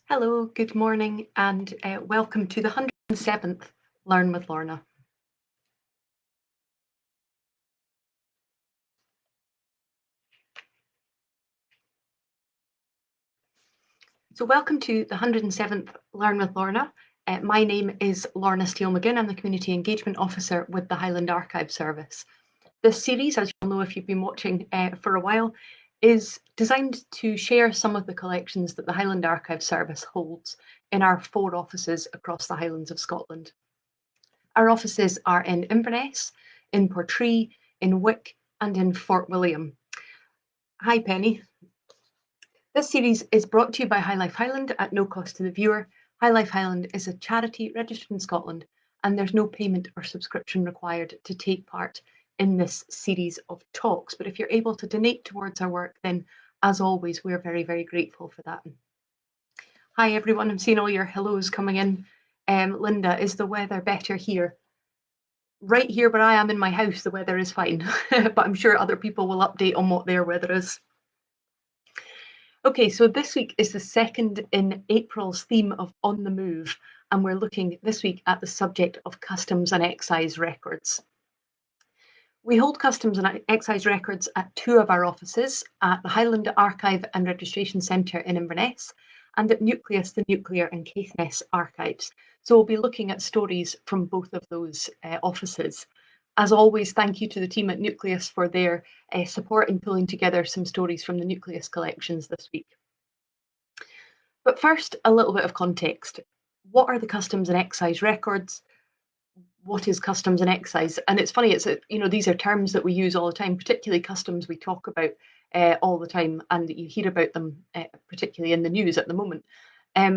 Hello, good morning, and welcome to the 107th Learn with Lorna. So welcome to the 107th Learn with Lorna. My name is Lorna Steele-McGinn. I'm the Community Engagement Officer with the Highland Archive Service. This series, as you'll know if you've been watching for a while, is designed to share some of the collections that the Highland Archive Service holds in our 4 offices across the Highlands of Scotland. Our offices are in Inverness, in Portree, in Wick, and in Fort William. Hi, Penny. This series is brought to you by High Life Highland at no cost to the viewer. High Life Highland is a charity registered in Scotland, and there's no payment or subscription required to take part in this series of talks. But if you're able to donate towards our work, then as always, we're very, very grateful for that. Hi, everyone. I'm seeing all your hellos coming in. Linda, is the weather better here? Right here where I am in my house, the weather is fine, but I'm sure other people will update on what their weather is. Okay, so this week is the second in April's theme of On the Move, and we're looking this week at the subject of customs and excise records. We hold customs and excise records at 2 of our offices, at the Highland Archive and Registration Centre in Inverness, and at Nucleus, the Nuclear and Caithness Archives. So we'll be looking at stories from both of those offices. As always, thank you to the team at Nucleus for their support in pulling together some stories from the Nucleus collections this week. But first, a little bit of context. What are the customs and excise records? What is customs and excise? And it's funny, these are terms that we use all the time, particularly customs we talk about all the time, and you hear about them particularly in the news at the moment.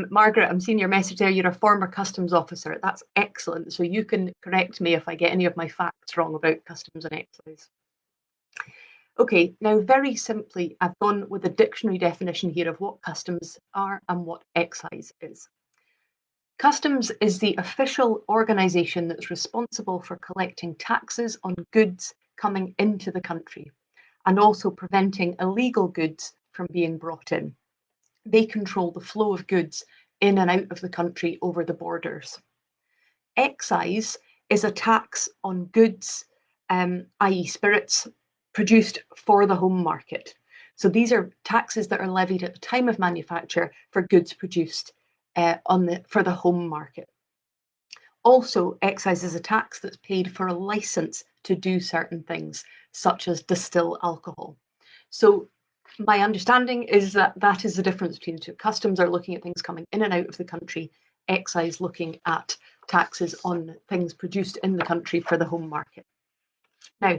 Margaret, I'm seeing your message there. You're a former customs officer. That's excellent. So you can correct me if I get any of my facts wrong about customs and excise. Okay, now very simply, I've gone with a dictionary definition here of what customs are and what excise is. Customs is the official organisation that's responsible for collecting taxes on goods coming into the country and also preventing illegal goods from being brought in. They control the flow of goods in and out of the country over the borders. Excise is a tax on goods, i.e. spirits, produced for the home market. So these are taxes that are levied at the time of manufacture for goods produced for the home market. Also, excise is a tax that's paid for a license to do certain things, such as distill alcohol. So my understanding is that that is the difference between the two. Customs are looking at things coming in and out of the country, excise looking at taxes on things produced in the country for the home market. Now,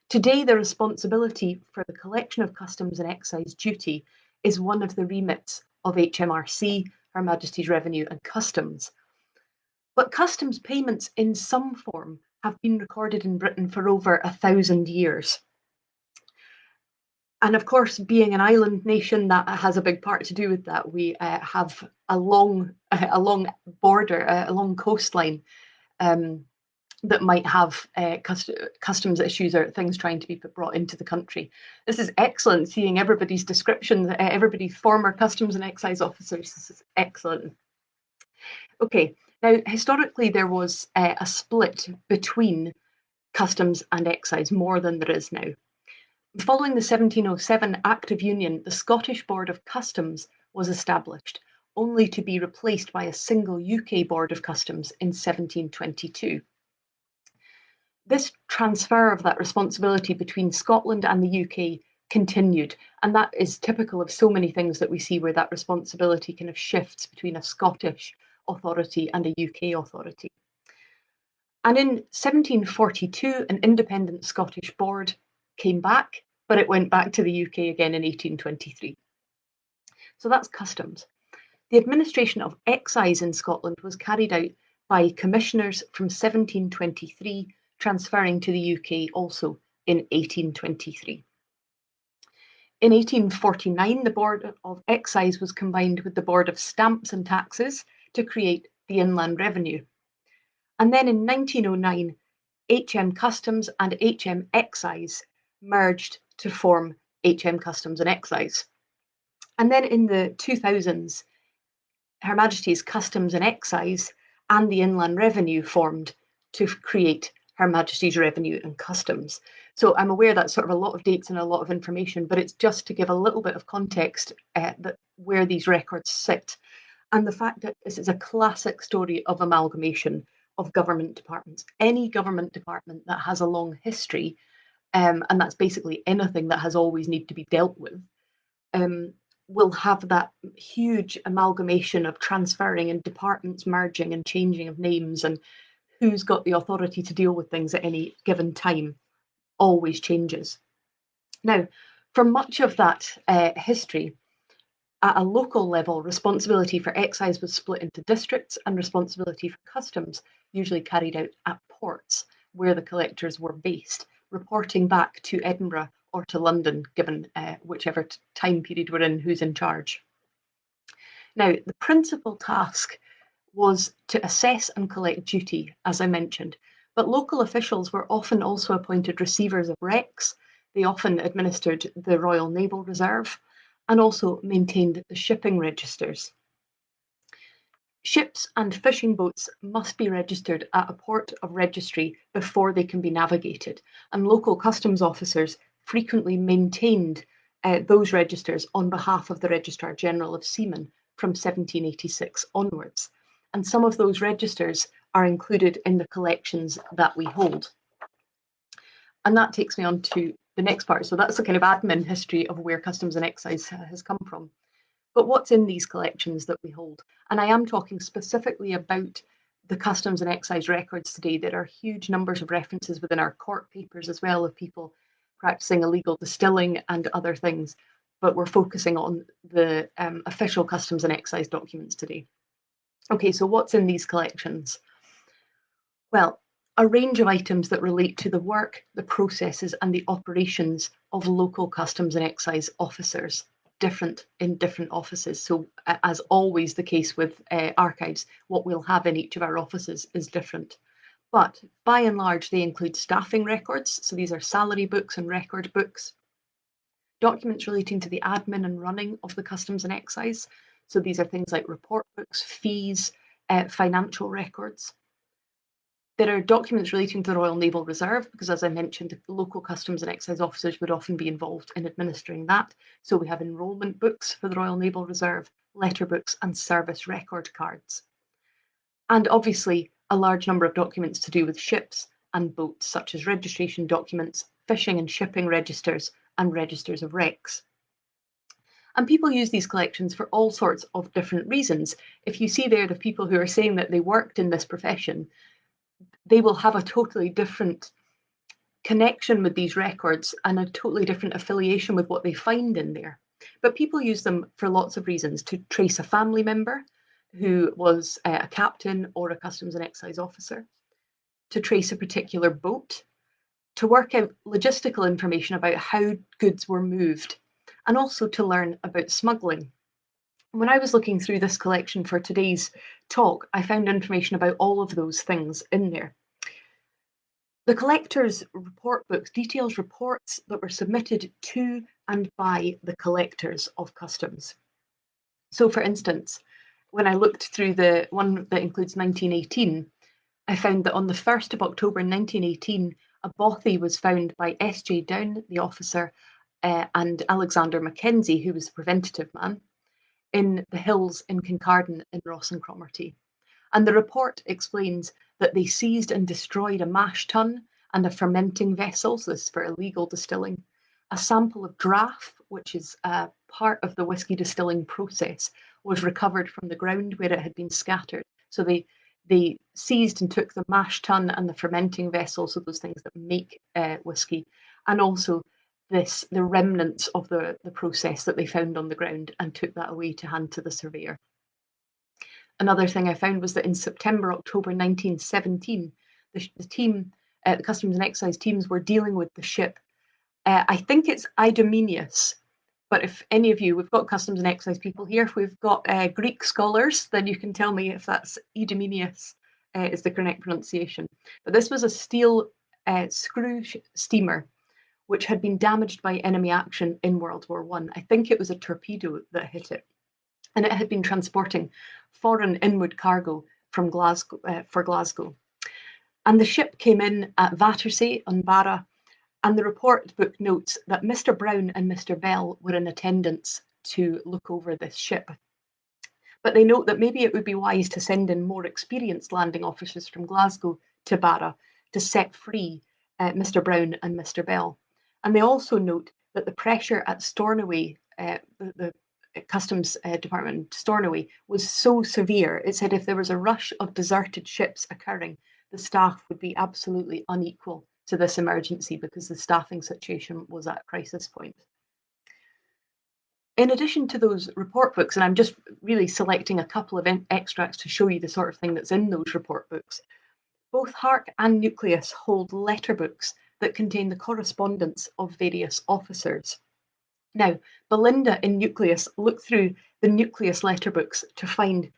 today the responsibility for the collection of customs and excise duty is one of the remits of HMRC, Her Majesty's Revenue and Customs. But customs payments in some form have been recorded in Britain for over 1,000 years. And of course, being an island nation, that has a big part to do with that. We have a long border, a long coastline that might have customs issues or things trying to be brought into the country. This is excellent, seeing everybody's descriptions, everybody's former customs and excise officers. This is excellent. Okay, now historically there was a split between customs and excise, more than there is now. Following the 1707 Act of Union, the Scottish Board of Customs was established, only to be replaced by a single UK Board of Customs in 1722. This transfer of that responsibility between Scotland and the UK continued, and that is typical of so many things that we see where that responsibility kind of shifts between a Scottish authority and a UK authority. And in 1742, an independent Scottish board came back, but it went back to the UK again in 1823. So that's customs. The administration of excise in Scotland was carried out by commissioners from 1723, transferring to the UK also in 1823. In 1849, the Board of Excise was combined with the Board of Stamps and Taxes to create the Inland Revenue. And then in 1909, HM Customs and HM Excise merged to form HM Customs and Excise. And then in the 2000s, Her Majesty's Customs and Excise and the Inland Revenue formed to create Her Majesty's Revenue and Customs. So I'm aware that's sort of a lot of dates and a lot of information, but it's just to give a little bit of context that where these records sit. And the fact that this is a classic story of amalgamation of government departments. Any government department that has a long history, and that's basically anything that has always needed to be dealt with, will have that huge amalgamation of transferring and departments merging and changing of names, and who's got the authority to deal with things at any given time always changes. Now, for much of that history, at a local level, responsibility for excise was split into districts, and responsibility for customs usually carried out at ports where the collectors were based, reporting back to Edinburgh or to London, given whichever time period we're in, who's in charge. Now, the principal task was to assess and collect duty, as I mentioned, but local officials were often also appointed receivers of wrecks. They often administered the Royal Naval Reserve and also maintained the shipping registers. Ships and fishing boats must be registered at a port of registry before they can be navigated, and local customs officers frequently maintained those registers on behalf of the Registrar General of Seamen from 1786 onwards. And some of those registers are included in the collections that we hold. And that takes me on to the next part. So that's the kind of admin history of where Customs and Excise has come from. But what's in these collections that we hold? And I am talking specifically about the Customs and Excise records today. There are huge numbers of references within our court papers as well of people practicing illegal distilling and other things, but we're focusing on the official Customs and Excise documents today. Okay, so what's in these collections? Well, a range of items that relate to the work, the processes, and the operations of local Customs and Excise officers, different in different offices. So, as always the case with archives, what we'll have in each of our offices is different. But by and large, they include staffing records. So these are salary books and record books. Documents relating to the admin and running of the Customs and Excise. So these are things like report books, fees, financial records. There are documents relating to the Royal Naval Reserve, because as I mentioned, local Customs and Excise officers would often be involved in administering that. So we have enrolment books for the Royal Naval Reserve, letter books, and service record cards. And obviously, a large number of documents to do with ships and boats, such as registration documents, fishing and shipping registers, and registers of wrecks. And people use these collections for all sorts of different reasons. If you see there the people who are saying that they worked in this profession, they will have a totally different connection with these records and a totally different affiliation with what they find in there. But people use them for lots of reasons: to trace a family member who was a captain or a Customs and Excise officer, to trace a particular boat, to work out logistical information about how goods were moved, and also to learn about smuggling. When I was looking through this collection for today's talk, I found information about all of those things in there. The collector's report books details reports that were submitted to and by the collectors of customs. So, for instance, when I looked through the one that includes 1918, I found that on the 1st of October 1918, a bothy was found by S.J. Down, the officer, and Alexander Mackenzie, who was the preventative man, in the hills in Kincardine in Ross and Cromarty. And the report explains that they seized and destroyed a mash tun and a fermenting vessel, so this is for illegal distilling, a sample of draff, which is part of the whisky distilling process, was recovered from the ground where it had been scattered. So they seized and took the mash tun and the fermenting vessel, so those things that make whisky, and also the remnants of the process that they found on the ground, and took that away to hand to the surveyor. Another thing I found was that in September, October 1917, the team, the Customs and Excise teams, were dealing with the ship. I think it's Idomeneus, but if any of you, we've got Customs and Excise people here, if we've got Greek scholars, then you can tell me if that's Idomeneus is the correct pronunciation. But this was a steel screw steamer which had been damaged by enemy action in World War I. I think it was a torpedo that hit it. and it had been transporting foreign inward cargo from Glasgow for Glasgow. And the ship came in at Battersea on Barra, and the report book notes that Mr. Brown and Mr. Bell were in attendance to look over this ship. But they note that maybe it would be wise to send in more experienced landing officers from Glasgow to Barra to set free Mr. Brown and Mr. Bell. And they also note that the pressure at Stornoway, the Customs Department Stornoway, was so severe. It said if there was a rush of deserted ships occurring, the staff would be absolutely unequal to this emergency because the staffing situation was at a crisis point. In addition to those report books, and I'm just really selecting a couple of extracts to show you the sort of thing that's in those report books, both Hark and Nucleus hold letter books that contain the correspondence of various officers. Now, Belinda in Nucleus looked through the Nucleus letter books to find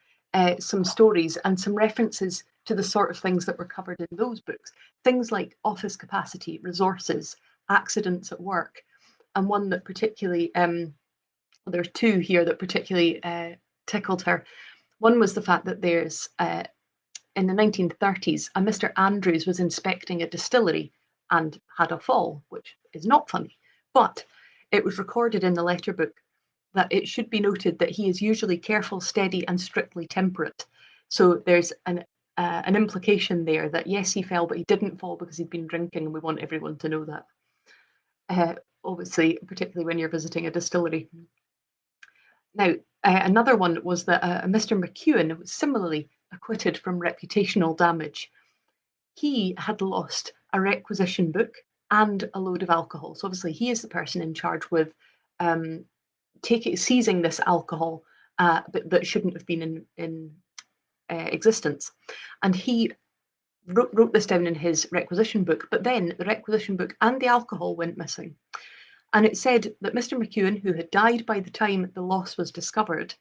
some stories and some references to the sort of things that were covered in those books. Things like office capacity, resources, accidents at work, and one that particularly there's two here that particularly tickled her. One was the fact that there's, in the 1930s, a Mr. Andrews was inspecting a distillery and had a fall, which is not funny. But it was recorded in the letter book that it should be noted that he is usually careful, steady, and strictly temperate. So there's an implication there that yes, he fell, but he didn't fall because he'd been drinking, and we want everyone to know that. Obviously, particularly when you're visiting a distillery. Now, another one was that Mr. McEwen was similarly acquitted from reputational damage. He had lost a requisition book and a load of alcohol. So obviously he is the person in charge with seizing this alcohol that shouldn't have been in existence. And he wrote this down in his requisition book, but then the requisition book and the alcohol went missing. And it said that Mr. McEwen, who had died by the time the loss was discovered,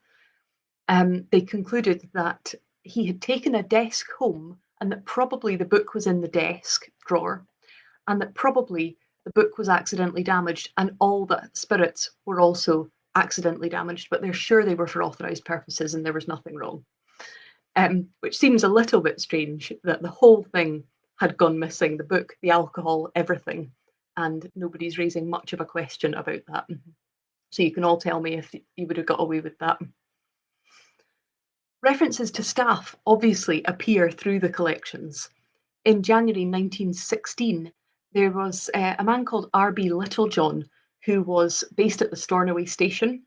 they concluded that he had taken a desk home and that probably the book was in the desk drawer and that probably the book was accidentally damaged and all the spirits were also accidentally damaged, but they're sure they were for authorised purposes and there was nothing wrong. Which seems a little bit strange that the whole thing had gone missing, the book, the alcohol, everything, and nobody's raising much of a question about that. So you can all tell me if you would have got away with that. References to staff obviously appear through the collections. In January 1916, there was a man called R.B. Littlejohn who was based at the Stornoway station,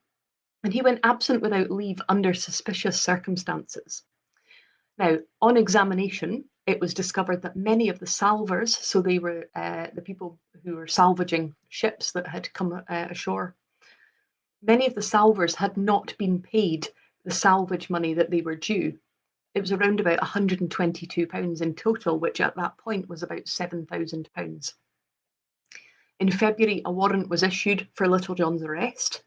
and he went absent without leave under suspicious circumstances. Now, on examination, it was discovered that many of the salvors, so they were the people who were salvaging ships that had come ashore, many of the salvors had not been paid the salvage money that they were due. It was around about £122 in total, which at that point was about £7,000. In February, a warrant was issued for Littlejohn's arrest.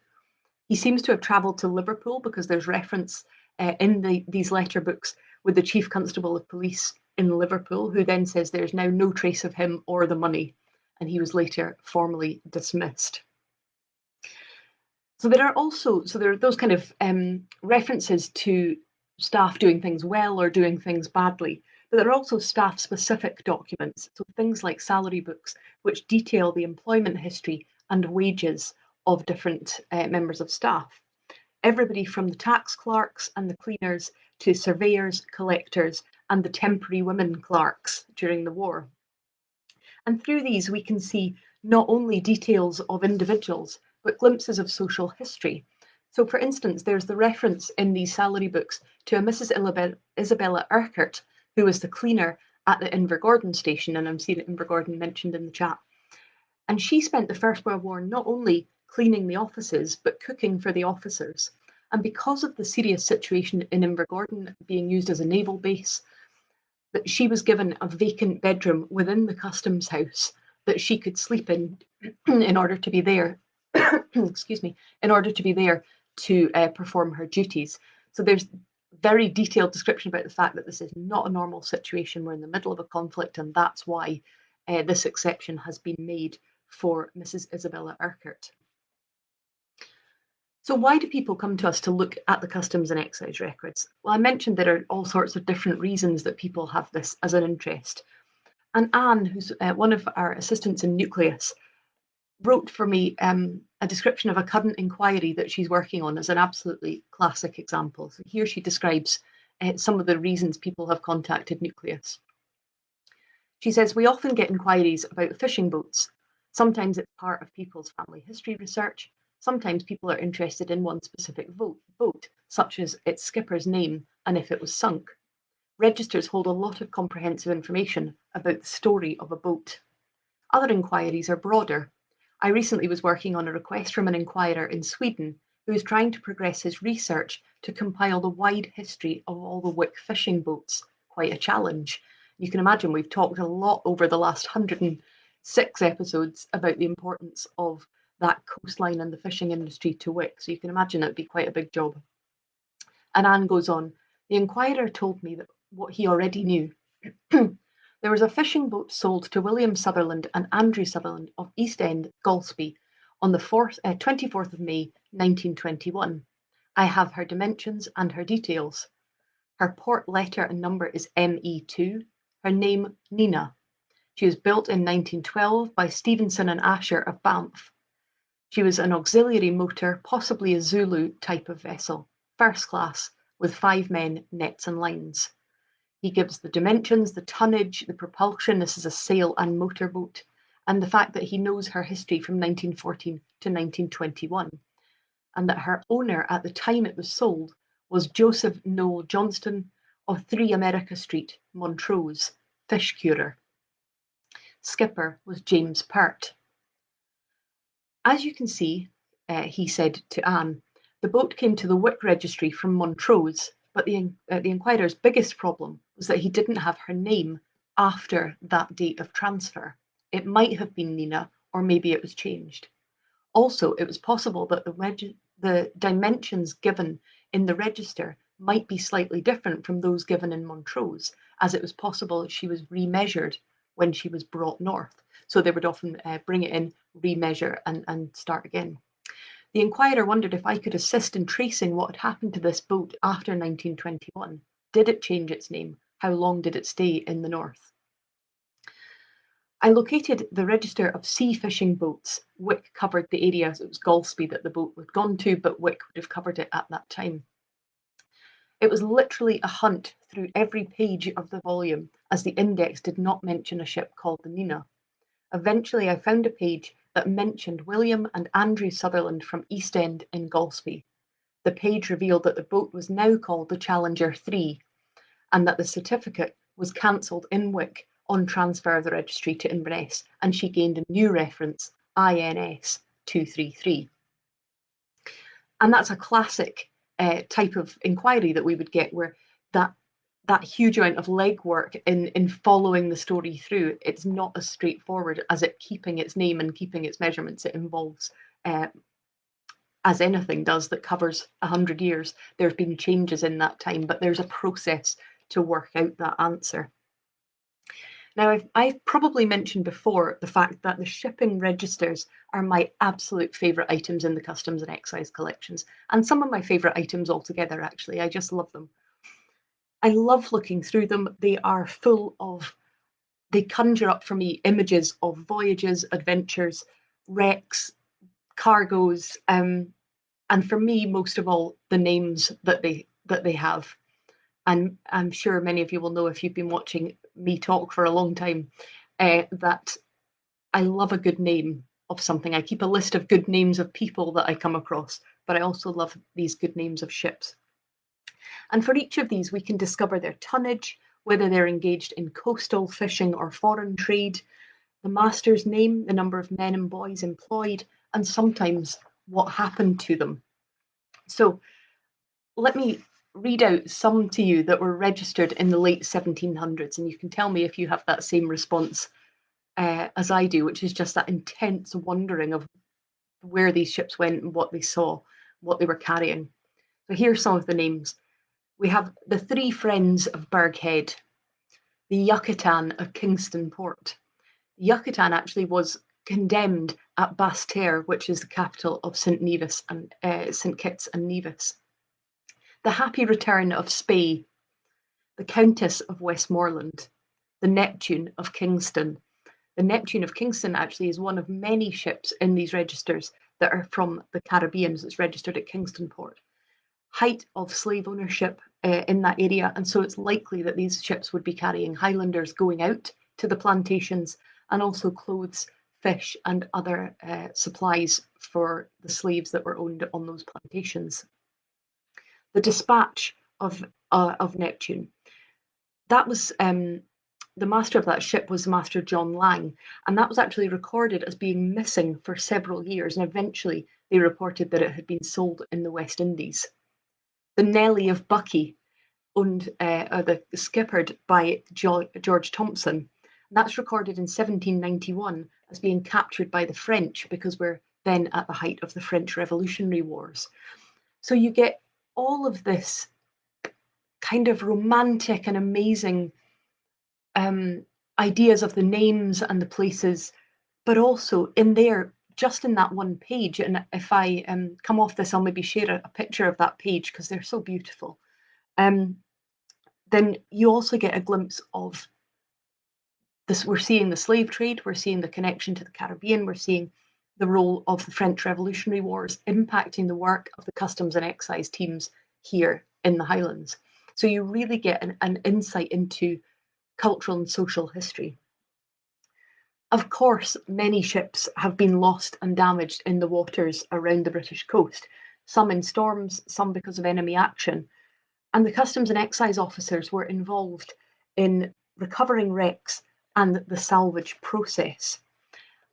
He seems to have travelled to Liverpool because there's reference in these letter books with the Chief Constable of Police in Liverpool, who then says there's now no trace of him or the money, and he was later formally dismissed. So there are those kind of references to staff doing things well or doing things badly, but there are also staff-specific documents, so things like salary books, which detail the employment history and wages of different members of staff. Everybody from the tax clerks and the cleaners to surveyors, collectors, and the temporary women clerks during the war. And through these, we can see not only details of individuals, but glimpses of social history. So, for instance, there's the reference in these salary books to a Mrs. Isabella Urquhart, who was the cleaner at the Invergordon station, and I'm seeing Invergordon mentioned in the chat. And she spent the First World War not only cleaning the offices, but cooking for the officers. And because of the serious situation in Invergordon being used as a naval base, that she was given a vacant bedroom within the customs house that she could sleep in order to be there, excuse me, in order to be there to perform her duties. So there's very detailed description about the fact that this is not a normal situation. We're in the middle of a conflict, and that's why this exception has been made for Mrs. Isabella Urquhart. So why do people come to us to look at the customs and excise records? Well, I mentioned there are all sorts of different reasons that people have this as an interest. And Anne, who's one of our assistants in Nucleus, wrote for me a description of a current inquiry that she's working on as an absolutely classic example. So here she describes some of the reasons people have contacted Nucleus. She says, we often get inquiries about fishing boats. Sometimes it's part of people's family history research. Sometimes people are interested in one specific boat, such as its skipper's name and if it was sunk. Registers hold a lot of comprehensive information about the story of a boat. Other inquiries are broader. I recently was working on a request from an inquirer in Sweden who is trying to progress his research to compile the wide history of all the Wick fishing boats. Quite a challenge. You can imagine we've talked a lot over the last 106 episodes about the importance of that coastline and the fishing industry to Wick. So you can imagine it would be quite a big job. And Anne goes on, the inquirer told me that what he already knew. There was a fishing boat sold to William Sutherland and Andrew Sutherland of East End, Golspie, on the 24th of May, 1921. I have her dimensions and her details. Her port letter and number is ME2. Her name, Nina. She was built in 1912 by Stevenson and Asher of Banff. She was an auxiliary motor, possibly a Zulu type of vessel, first class, with 5 men, nets and lines. He gives the dimensions, the tonnage, the propulsion. This is a sail and motorboat, and the fact that he knows her history from 1914 to 1921, and that her owner at the time it was sold was Joseph Noel Johnston of 3 America Street, Montrose, fish curer. Skipper was James Pert. As you can see, he said to Anne, the boat came to the Wick registry from Montrose, but the inquirer's biggest problem was that he didn't have her name after that date of transfer. It might have been Nina, or maybe it was changed. Also, it was possible that the dimensions given in the register might be slightly different from those given in Montrose, as it was possible that she was remeasured when she was brought north. So they would often bring it in, remeasure, and start again. The inquirer wondered if I could assist in tracing what had happened to this boat after 1921. Did it change its name? How long did it stay in the north? I located the register of sea fishing boats. Wick covered the area, so it was Golspie that the boat had gone to, but Wick would have covered it at that time. It was literally a hunt through every page of the volume, as the index did not mention a ship called the Nina. Eventually, I found a page that mentioned William and Andrew Sutherland from East End in Golspie. The page revealed that the boat was now called the Challenger 3, and that the certificate was cancelled in Wick on transfer of the registry to Inverness, and she gained a new reference, INS 233. And that's a classic type of inquiry that we would get, where that huge amount of legwork in following the story through, it's not as straightforward as it keeping its name and keeping its measurements. It involves, as anything does that covers 100 years, there's been changes in that time, but there's a process to work out that answer. Now, I've probably mentioned before the fact that the shipping registers are my absolute favourite items in the customs and excise collections, and some of my favourite items altogether, actually. I just love them. I love looking through them. They are full of, they conjure up for me images of voyages, adventures, wrecks, cargoes, and for me, most of all, the names that they have. And I'm sure many of you will know, if you've been watching me talk for a long time, that I love a good name of something. I keep a list of good names of people that I come across, but I also love these good names of ships. And for each of these, we can discover their tonnage, whether they're engaged in coastal fishing or foreign trade, the master's name, the number of men and boys employed, and sometimes what happened to them. So let me read out some to you that were registered in the late 1700s, and you can tell me if you have that same response as I do, which is just that intense wondering of where these ships went and what they saw, what they were carrying. So here's some of the names. We have the Three Friends of Burghead, the Yucatan of Kingston Port. Yucatan actually was condemned at Basse-Terre, which is the capital of St Kitts and Nevis. The Happy Return of Spey, the Countess of Westmoreland, the Neptune of Kingston. The Neptune of Kingston actually is one of many ships in these registers that are from the Caribbean. It's registered at Kingston Port. Height of slave ownership in that area, and so it's likely that these ships would be carrying Highlanders going out to the plantations, and also clothes, fish, and other supplies for the slaves that were owned on those plantations. The dispatch of Neptune, that was the master of that ship was Master John Lang, and that was actually recorded as being missing for several years, and eventually they reported that it had been sold in the West Indies. The Nelly of Buckie, skippered by George Thompson. That's recorded in 1791 as being captured by the French, because we're then at the height of the French Revolutionary Wars. So you get all of this kind of romantic and amazing ideas of the names and the places, but also in there, just in that one page. And if I come off this, I'll maybe share a picture of that page because they're so beautiful. Then you also get a glimpse of this. We're seeing the slave trade, we're seeing the connection to the Caribbean, we're seeing the role of the French Revolutionary Wars impacting the work of the customs and excise teams here in the Highlands. So you really get an insight into cultural and social history. Of course, many ships have been lost and damaged in the waters around the British coast, some in storms, some because of enemy action. And the customs and excise officers were involved in recovering wrecks and the salvage process.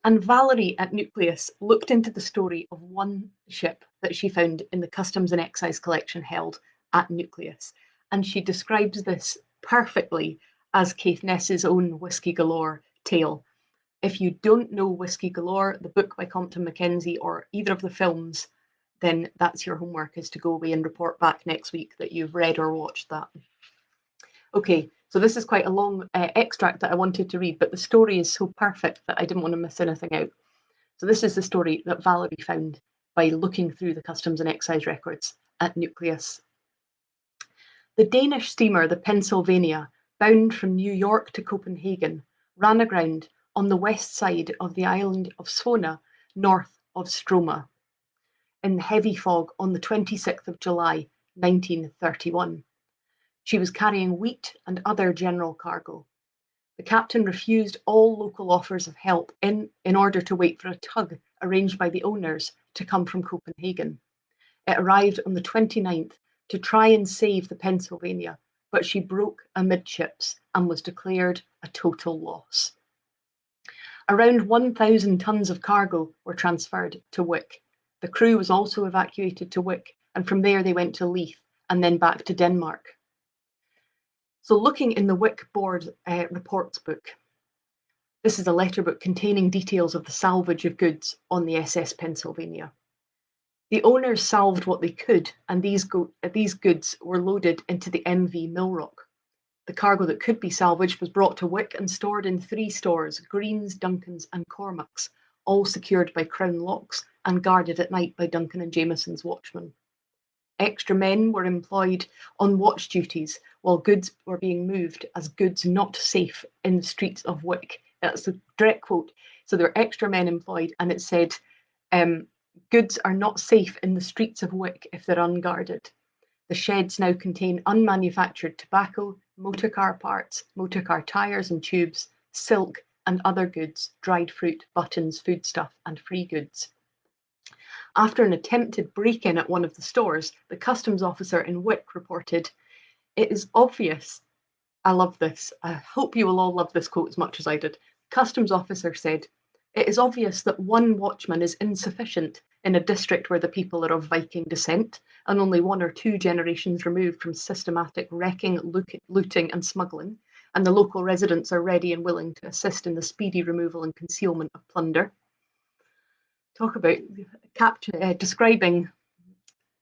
And Valerie at Nucleus looked into the story of one ship that she found in the customs and excise collection held at Nucleus. And she describes this perfectly as Caithness's own Whiskey Galore tale. If you don't know Whiskey Galore, the book by Compton Mackenzie, or either of the films, then that's your homework, is to go away and report back next week that you've read or watched that. Okay, so this is quite a long extract that I wanted to read, but the story is so perfect that I didn't want to miss anything out. So this is the story that Valerie found by looking through the customs and excise records at Nucleus. The Danish steamer, the Pennsylvania, bound from New York to Copenhagen, ran aground on the west side of the island of Svona, north of Stroma, in heavy fog on the 26th of July, 1931. She was carrying wheat and other general cargo. The captain refused all local offers of help in order to wait for a tug arranged by the owners to come from Copenhagen. It arrived on the 29th to try and save the Pennsylvania, but she broke amidships and was declared a total loss. Around 1,000 tons of cargo were transferred to Wick. The crew was also evacuated to Wick, and from there they went to Leith and then back to Denmark. So looking in the Wick Board reports book, this is a letter book containing details of the salvage of goods on the SS Pennsylvania. The owners salved what they could, and these goods were loaded into the MV Millrock. The cargo that could be salvaged was brought to Wick and stored in 3 stores, Green's, Duncan's and Cormac's, all secured by crown locks and guarded at night by Duncan and Jameson's watchmen. Extra men were employed on watch duties while goods were being moved as goods not safe in the streets of Wick. That's a direct quote. So there were extra men employed, and it said, goods are not safe in the streets of Wick if they're unguarded. The sheds now contain unmanufactured tobacco, motor car parts, motor car tyres and tubes, silk and other goods, dried fruit, buttons, foodstuff and free goods. After an attempted break-in at one of the stores, the customs officer in Wick reported, "It is obvious," I love this, I hope you will all love this quote as much as I did. Customs officer said, "It is obvious that one watchman is insufficient in a district where the people are of Viking descent and only 1 or 2 generations removed from systematic wrecking, looting and smuggling, and the local residents are ready and willing to assist in the speedy removal and concealment of plunder." Talk about describing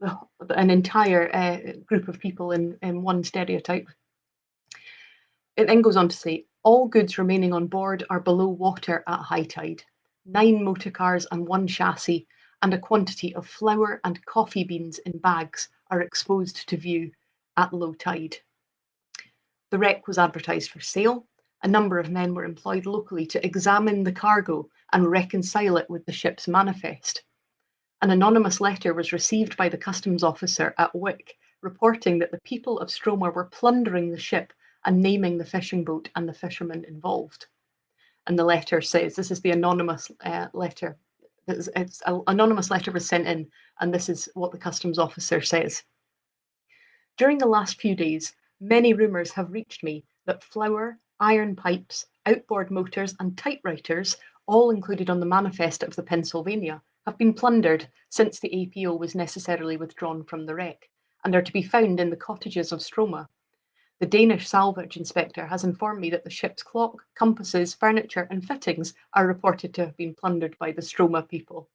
an entire group of people in one stereotype. It then goes on to say, "All goods remaining on board are below water at high tide. 9 motor cars and 1 chassis, and a quantity of flour and coffee beans in bags are exposed to view at low tide. The wreck was advertised for sale. A number of men were employed locally to examine the cargo and reconcile it with the ship's manifest. An anonymous letter was received by the customs officer at Wick, reporting that the people of Stroma were plundering the ship and naming the fishing boat and the fishermen involved. And the letter says, this is the anonymous letter. An anonymous letter was sent in, and this is what the customs officer says. During the last few days, many rumours have reached me that flour, iron pipes, outboard motors, and typewriters, all included on the manifest of the Pennsylvania, have been plundered since the APO was necessarily withdrawn from the wreck, and are to be found in the cottages of Stroma. The Danish salvage inspector has informed me that the ship's clock, compasses, furniture, and fittings are reported to have been plundered by the Stroma people.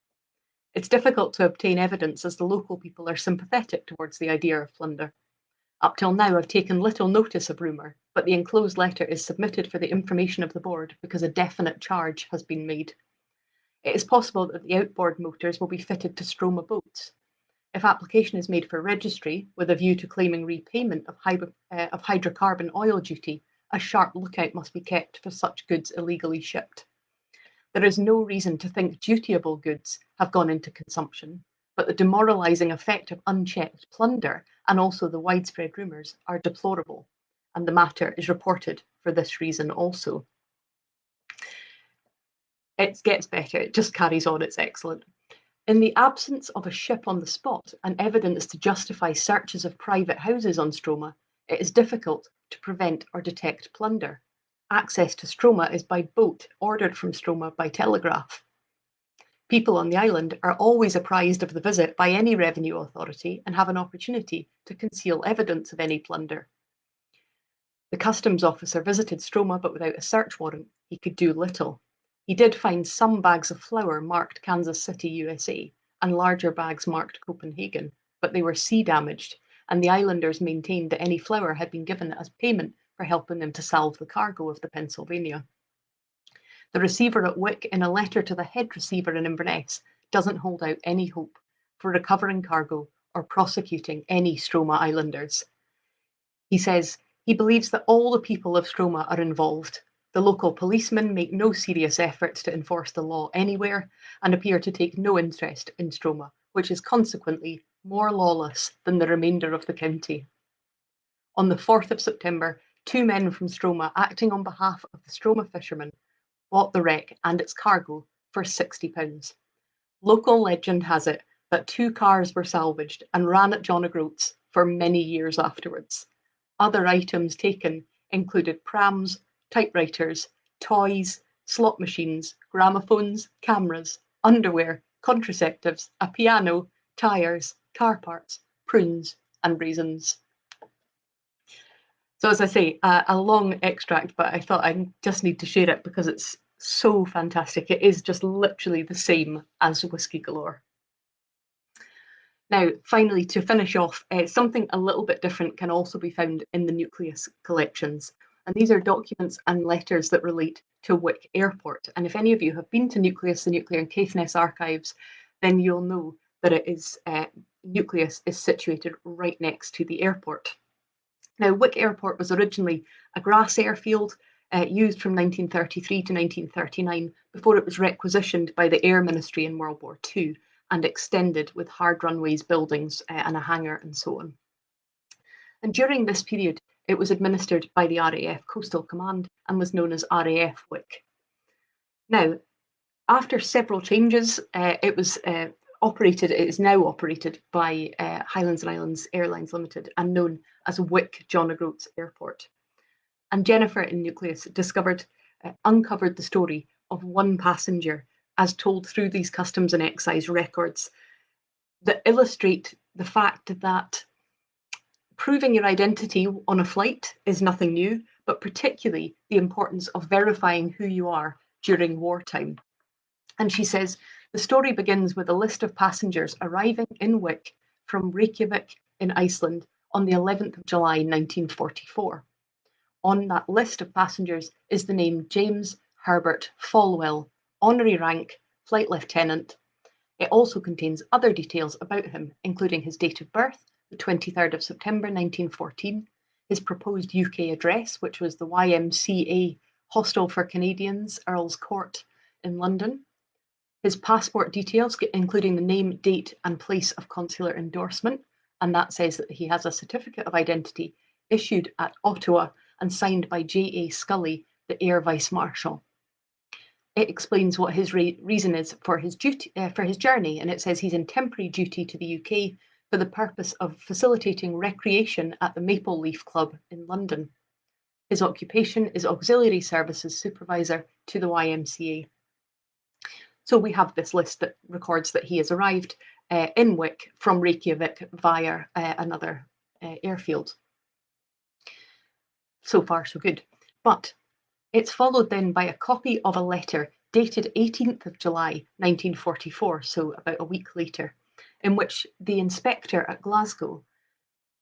It's difficult to obtain evidence as the local people are sympathetic towards the idea of plunder. Up till now, I've taken little notice of rumour, but the enclosed letter is submitted for the information of the board because a definite charge has been made. It is possible that the outboard motors will be fitted to Stroma boats. If application is made for registry with a view to claiming repayment of hydrocarbon oil duty, a sharp lookout must be kept for such goods illegally shipped. There is no reason to think dutiable goods have gone into consumption, but the demoralising effect of unchecked plunder and also the widespread rumours are deplorable, and the matter is reported for this reason also. It gets better, it just carries on, it's excellent. In the absence of a ship on the spot and evidence to justify searches of private houses on Stroma, it is difficult to prevent or detect plunder. Access to Stroma is by boat, ordered from Stroma by telegraph. People on the island are always apprised of the visit by any revenue authority and have an opportunity to conceal evidence of any plunder. The customs officer visited Stroma, but without a search warrant, he could do little. He did find some bags of flour marked Kansas City, USA, and larger bags marked Copenhagen, but they were sea damaged, and the islanders maintained that any flour had been given as payment for helping them to salve the cargo of the Pennsylvania. The receiver at Wick, in a letter to the head receiver in Inverness, doesn't hold out any hope for recovering cargo or prosecuting any Stroma islanders. He says he believes that all the people of Stroma are involved. The local policemen make no serious efforts to enforce the law anywhere and appear to take no interest in Stroma, which is consequently more lawless than the remainder of the county. On the 4th of September, 2 men from Stroma, acting on behalf of the Stroma fishermen, bought the wreck and its cargo for £60. Local legend has it that 2 cars were salvaged and ran at John O'Groats for many years afterwards. Other items taken included prams, typewriters, toys, slot machines, gramophones, cameras, underwear, contraceptives, a piano, tyres, car parts, prunes, and raisins. So as I say, a long extract, but I thought I just need to share it because it's so fantastic. It is just literally the same as Whiskey Galore. Now, finally, to finish off, something a little bit different can also be found in the Nucleus collections. And these are documents and letters that relate to Wick Airport. And if any of you have been to Nucleus, the Nuclear and Caithness archives, then you'll know that it is Nucleus is situated right next to the airport. Now, Wick Airport was originally a grass airfield used from 1933 to 1939 before it was requisitioned by the Air Ministry in World War II and extended with hard runways, buildings, and a hangar and so on. And during this period, it was administered by the RAF Coastal Command and was known as RAF Wick. Now, after several changes, it is now operated by Highlands and Islands Airlines Limited and known as Wick John O'Groats Airport. And Jennifer in Nucleus uncovered the story of one passenger as told through these customs and excise records that illustrate the fact that proving your identity on a flight is nothing new, but particularly the importance of verifying who you are during wartime. And she says, the story begins with a list of passengers arriving in Wick from Reykjavik in Iceland on the 11th of July 1944. On that list of passengers is the name James Herbert Falwell, honorary rank, flight lieutenant. It also contains other details about him, including his date of birth, the 23rd of September 1914, his proposed UK address, which was the YMCA Hostel for Canadians, Earl's Court in London, his passport details, including the name, date, and place of consular endorsement, and that says that he has a certificate of identity issued at Ottawa and signed by J.A. Scully, the Air Vice Marshal. It explains what his reason is for his journey, and it says he's in temporary duty to the UK for the purpose of facilitating recreation at the Maple Leaf Club in London. His occupation is auxiliary services supervisor to the YMCA. So we have this list that records that he has arrived in Wick from Reykjavik via another airfield. So far, so good. But it's followed then by a copy of a letter dated 18th of July 1944, so about a week later, in which the inspector at Glasgow,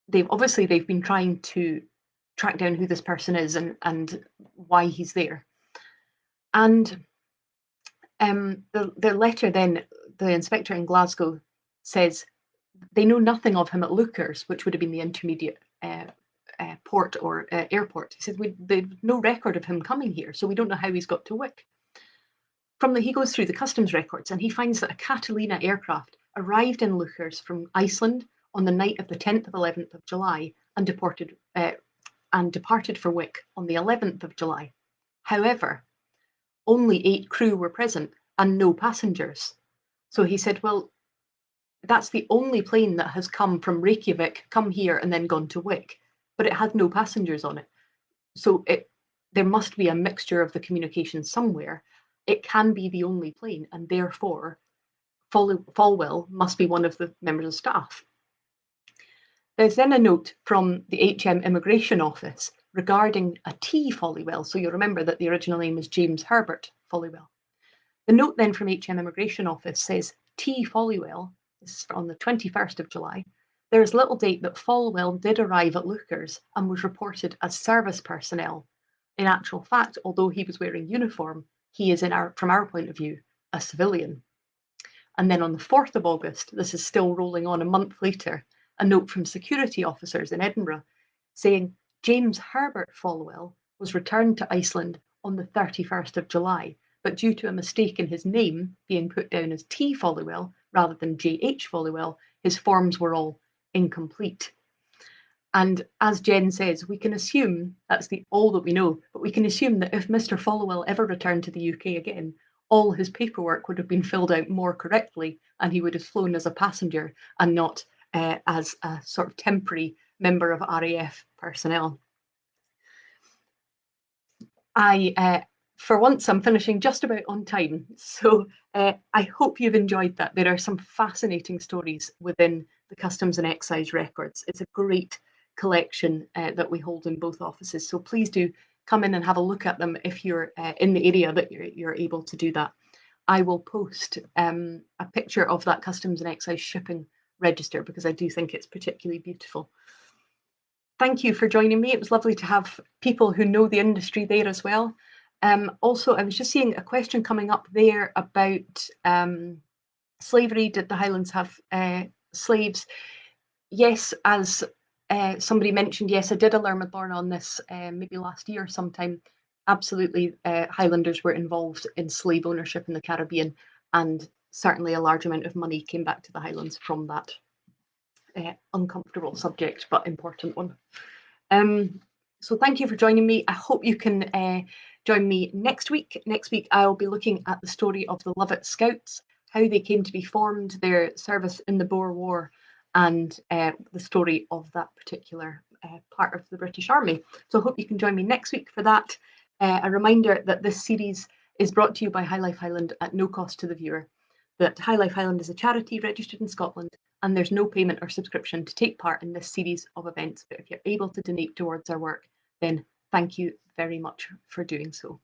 they've been trying to track down who this person is and why he's there. And the letter then, the inspector in Glasgow says they know nothing of him at Lookers, which would have been the intermediate port or airport. He said they've no record of him coming here, so we don't know how he's got to Wick. He goes through the customs records and he finds that a Catalina aircraft arrived in Lookers from Iceland on the night of the 10th of 11th of July and departed for Wick on the 11th of July. However, only 8 crew were present and no passengers. So he said, well, that's the only plane that has come from Reykjavik, come here and then gone to Wick, but it had no passengers on it. So there must be a mixture of the communication somewhere. It can be the only plane, and therefore Falwell must be one of the members of staff. There's then a note from the HM Immigration Office regarding a T. Folliwell. So you'll remember that the original name was James Herbert Folliwell. The note then from HM Immigration Office says, T. Folliwell, this is on the 21st of July, there is little doubt that Folwell did arrive at Lookers and was reported as service personnel. In actual fact, although he was wearing uniform, he is, from our point of view, a civilian. And then on the 4th of August, this is still rolling on a month later, a note from security officers in Edinburgh saying James Herbert Folwell was returned to Iceland on the 31st of July, but due to a mistake in his name being put down as T. Folliwell rather than J.H. Folliwell, his forms were all incomplete. And as Jen says, we can assume, that's all that we know, but we can assume that if Mr. Folliwell ever returned to the UK again, all his paperwork would have been filled out more correctly and he would have flown as a passenger and not as a sort of temporary member of RAF personnel. For once, I'm finishing just about on time. So I hope you've enjoyed that. There are some fascinating stories within the Customs and Excise records. It's a great collection that we hold in both offices. So please do come in and have a look at them if you're in the area that you're able to do that. I will post a picture of that Customs and Excise shipping register because I do think it's particularly beautiful. Thank you for joining me. It was lovely to have people who know the industry there as well. Also, I was just seeing a question coming up there about slavery. Did the Highlands have slaves? Yes, as somebody mentioned, yes, I did a Learn with Lorna on this maybe last year sometime. Absolutely, Highlanders were involved in slave ownership in the Caribbean, and certainly a large amount of money came back to the Highlands from that uncomfortable subject, but important one. So thank you for joining me. I hope you can join me next week. Next week, I'll be looking at the story of the Lovat Scouts, how they came to be formed, their service in the Boer War, and the story of that particular part of the British Army. So I hope you can join me next week for that. A reminder that this series is brought to you by High Life Highland at no cost to the viewer, that High Life Highland is a charity registered in Scotland, and there's no payment or subscription to take part in this series of events. But if you're able to donate towards our work, then thank you very much for doing so.